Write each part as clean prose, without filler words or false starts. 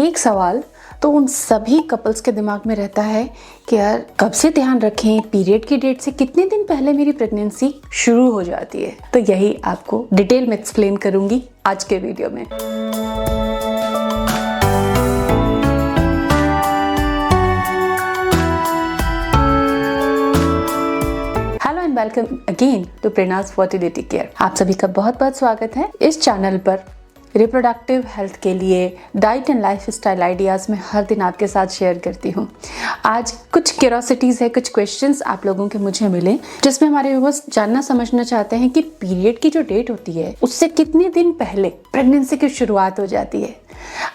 एक सवाल तो उन सभी कपल्स के दिमाग में रहता है कि यार कब से ध्यान रखें, पीरियड की डेट से कितने दिन पहले मेरी प्रेगनेंसी शुरू हो जाती है। तो यही आपको डिटेल में एक्सप्लेन करूंगी आज के वीडियो में। Hello and welcome again to Prerna's fertility care. आप सभी का बहुत बहुत स्वागत है इस चैनल पर। रिप्रोडक्टिव हेल्थ के लिए डाइट एंड लाइफस्टाइल आइडियाज़ मैं हर दिन आपके साथ शेयर करती हूँ। आज कुछ क्यूरोसिटीज़ है, कुछ क्वेश्चंस आप लोगों के मुझे मिले जिसमें हमारे व्यूअर्स जानना समझना चाहते हैं कि पीरियड की जो डेट होती है उससे कितने दिन पहले प्रेगनेंसी की शुरुआत हो जाती है।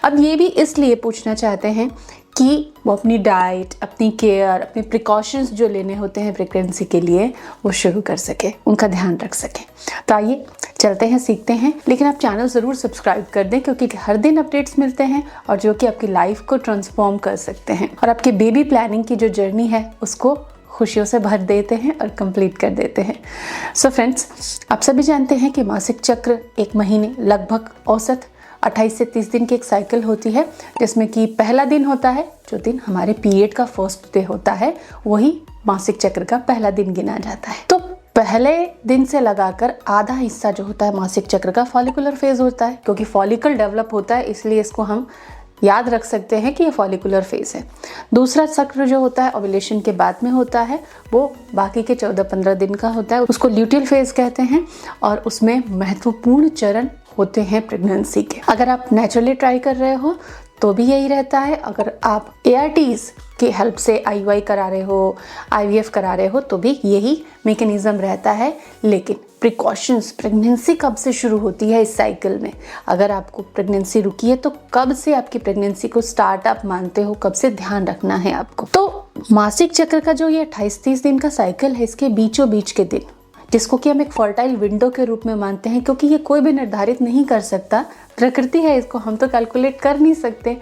अब ये भी इसलिए पूछना चाहते हैं कि वो अपनी डाइट, अपनी केयर, अपने प्रिकॉशंस जो लेने होते हैं प्रेगनेंसी के लिए वो शुरू कर सके, उनका ध्यान रख सके। तो आइए चलते हैं, सीखते हैं। लेकिन आप चैनल ज़रूर सब्सक्राइब कर दें क्योंकि हर दिन अपडेट्स मिलते हैं और जो कि आपकी लाइफ को ट्रांसफॉर्म कर सकते हैं और आपके बेबी प्लानिंग की जो जर्नी है उसको खुशियों से भर देते हैं और कंप्लीट कर देते हैं। सो फ्रेंड्स, आप सभी जानते हैं कि मासिक चक्र एक महीने लगभग औसत 28 से 30 दिन की एक साइकिल होती है, जिसमें कि पहला दिन होता है जो दिन हमारे पीरियड का फर्स्ट डे होता है, वही मासिक चक्र का पहला दिन गिना जाता है। तो पहले दिन से लगाकर आधा हिस्सा जो होता है मासिक चक्र का फॉलिकुलर फेज होता है, क्योंकि फॉलिकल डेवलप होता है इसलिए इसको हम याद रख सकते हैं कि ये फॉलिकुलर फेज है। दूसरा चक्र जो होता है ओव्यूलेशन के बाद में होता है, वो बाकी के 14-15 दिन का होता है, उसको ल्यूटियल फेज कहते हैं और उसमें महत्वपूर्ण चरण होते हैं प्रेगनेंसी के। अगर आप नेचुरली ट्राई कर रहे हो तो भी यही रहता है, अगर आप ARTs की हेल्प से IUI करा रहे हो, IVF करा रहे हो तो भी यही मैकेनिज्म रहता है। लेकिन प्रिकॉशंस, प्रेगनेंसी कब से शुरू होती है इस साइकिल में, अगर आपको प्रेगनेंसी रुकी है तो कब से आपकी प्रेगनेंसी को स्टार्ट आप मानते हो, कब से ध्यान रखना है आपको। तो मासिक चक्र का जो ये 28-30 दिन का साइकिल है, इसके बीचों बीच के दिन, जिसको कि हम एक फर्टाइल विंडो के रूप में मानते हैं, क्योंकि ये कोई भी निर्धारित नहीं कर सकता, प्रकृति है, इसको हम तो कैलकुलेट कर नहीं सकते।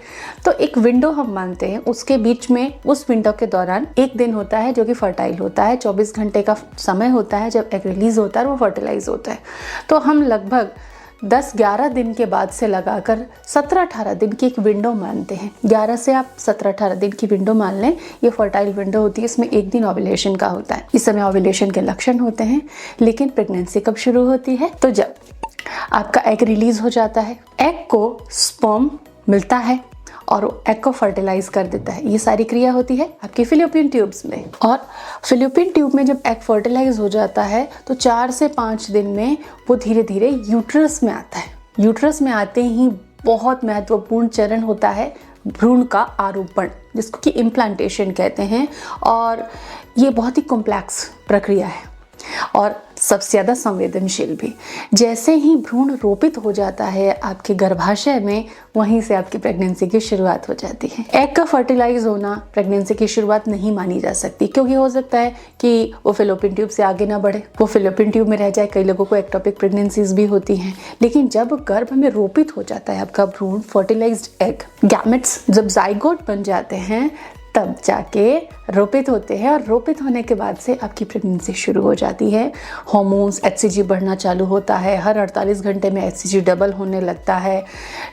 तो एक विंडो हम मानते हैं, उसके बीच में उस विंडो के दौरान एक दिन होता है जो कि फर्टाइल होता है, 24 घंटे का समय होता है जब एग रिलीज होता है और वो फर्टिलाइज होता है। तो हम लगभग 10-11 दिन के बाद से लगाकर 17-18 दिन की एक विंडो मानते हैं। 11 से आप 17-18 दिन की विंडो मान लें, ये फर्टाइल विंडो होती है। इसमें एक दिन ओव्यूलेशन का होता है, इस समय ओव्यूलेशन के लक्षण होते हैं। लेकिन प्रेगनेंसी कब शुरू होती है, तो जब आपका एग रिलीज हो जाता है, एग को स्पर्म मिलता है और एग को फर्टिलाइज कर देता है। ये सारी क्रिया होती है आपकी फिलिपियन ट्यूब्स में। और फिलिपियन ट्यूब में जब एग फर्टिलाइज हो जाता है तो 4 से 5 दिन में वो धीरे धीरे यूट्रस में आता है। यूट्रस में आते ही बहुत महत्वपूर्ण चरण होता है भ्रूण का आरोपण, जिसको कि इम्प्लांटेशन कहते हैं। और ये बहुत ही कॉम्प्लेक्स प्रक्रिया है और सबसे ज़्यादा संवेदनशील भी। जैसे ही भ्रूण रोपित हो जाता है आपके गर्भाशय में, वहीं से आपकी प्रेगनेंसी की शुरुआत हो जाती है। एग का फर्टिलाइज होना प्रेगनेंसी की शुरुआत नहीं मानी जा सकती, क्योंकि हो सकता है कि वो फिलिपियन ट्यूब से आगे ना बढ़े, वो फिलिपियन ट्यूब में रह जाए। कई लोगों को एक्टोपिक प्रेगनेंसीज भी होती हैं। लेकिन जब गर्भ में रोपित हो जाता है आपका भ्रूण, फर्टिलाइज्ड एग, गैमेट्स जब जाइगोट बन जाते हैं तब जाके रोपित होते हैं और रोपित होने के बाद से आपकी प्रेगनेंसी शुरू हो जाती है। हार्मोन्स, HCG बढ़ना चालू होता है। हर 48 घंटे में HCG डबल होने लगता है।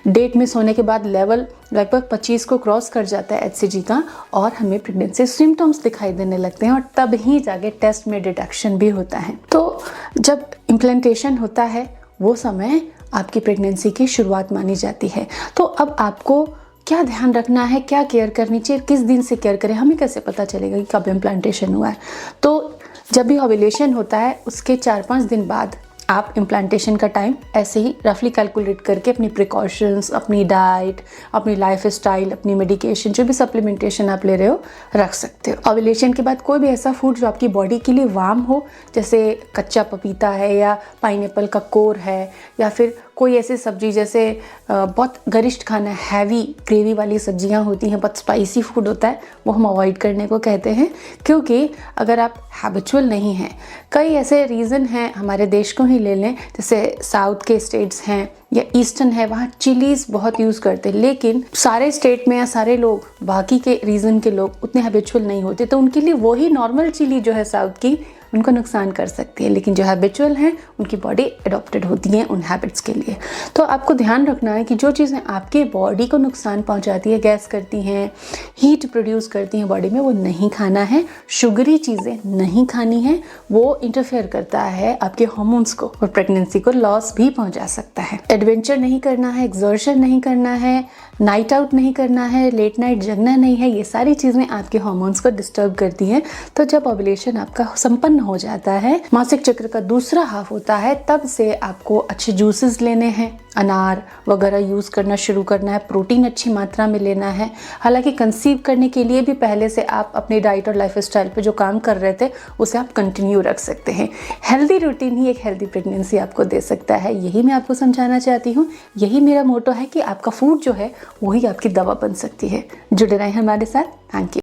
डेट मिस होने के बाद लेवल लगभग 25 को क्रॉस कर जाता है HCG का और हमें प्रेगनेंसी सिम्टम्स दिखाई देने लगते हैं और तब ही जाके टेस्ट में डिटेक्शन भी होता है। तो जब इम्प्लांटेशन होता है वो समय आपकी प्रेगनेंसी की शुरुआत मानी जाती है। तो अब आपको क्या ध्यान रखना है, क्या केयर करनी चाहिए, किस दिन से केयर करें, हमें कैसे पता चलेगा कि कब इम्प्लांटेशन हुआ है। तो जब भी ओव्यूलेशन होता है उसके 4-5 दिन बाद आप इम्प्लांटेशन का टाइम ऐसे ही रफली कैलकुलेट करके अपनी प्रिकॉशंस, अपनी डाइट, अपनी लाइफस्टाइल, अपनी मेडिकेशन, जो भी सप्लीमेंटेशन आप ले रहे हो रख सकते हो। ओव्यूलेशन के बाद कोई भी ऐसा फूड जो आपकी बॉडी के लिए वार्म हो, जैसे कच्चा पपीता है या पाइनएप्पल का कोर है या फिर कोई ऐसी सब्जी जैसे बहुत गरिष्ठ खाना, हैवी ग्रेवी वाली सब्जियां होती हैं, बहुत स्पाइसी फूड होता है, वो हम अवॉइड करने को कहते हैं। क्योंकि अगर आप हैबिचुअल नहीं हैं, कई ऐसे रीज़न हैं, हमारे देश को ही ले लें, जैसे साउथ के स्टेट्स हैं या ईस्टर्न है, वहाँ चिलीज़ बहुत यूज़ करते हैं। लेकिन सारे स्टेट में या सारे लोग, बाकी के रीजन के लोग उतने हैबिचुअल नहीं होते, तो उनके लिए वही नॉर्मल चिली जो है साउथ की उनको नुकसान कर सकती है, लेकिन जो हैबिचुअल हैं उनकी बॉडी एडॉप्टेड होती है उन हैबिट्स के लिए। तो आपको ध्यान रखना है कि जो चीज़ें आपके बॉडी को नुकसान पहुंचाती है, गैस करती हैं, हीट प्रोड्यूस करती हैं बॉडी में, वो नहीं खाना है। शुगरी चीज़ें नहीं खानी है, वो इंटरफेयर करता है आपके हार्मोन्स को और प्रेगनेंसी को लॉस भी पहुंचा सकता है। एडवेंचर नहीं करना है, एक्सर्शन नहीं करना है, नाइट आउट नहीं करना है, लेट नाइट जगना नहीं है, ये सारी चीज़ें आपके हार्मोन्स को डिस्टर्ब करती हैं। तो जब ओव्यूलेशन आपका संपन्न हो जाता है, मासिक चक्र का दूसरा हाफ होता है, तब से आपको अच्छे जूसेस लेने हैं, अनार वगैरह यूज़ करना शुरू करना है, प्रोटीन अच्छी मात्रा में लेना है। हालांकि कंसीव करने के लिए भी पहले से आप अपनी डाइट और लाइफस्टाइल पे जो काम कर रहे थे उसे आप कंटिन्यू रख सकते हैं। हेल्दी रूटीन ही एक हेल्दी प्रेगनेंसी आपको दे सकता है, यही मैं आपको समझाना चाहती हूँ। यही मेरा मोटो है कि आपका फूड जो है वही आपकी दवा बन सकती है। जुड़े रहें हमारे साथ। Thank you.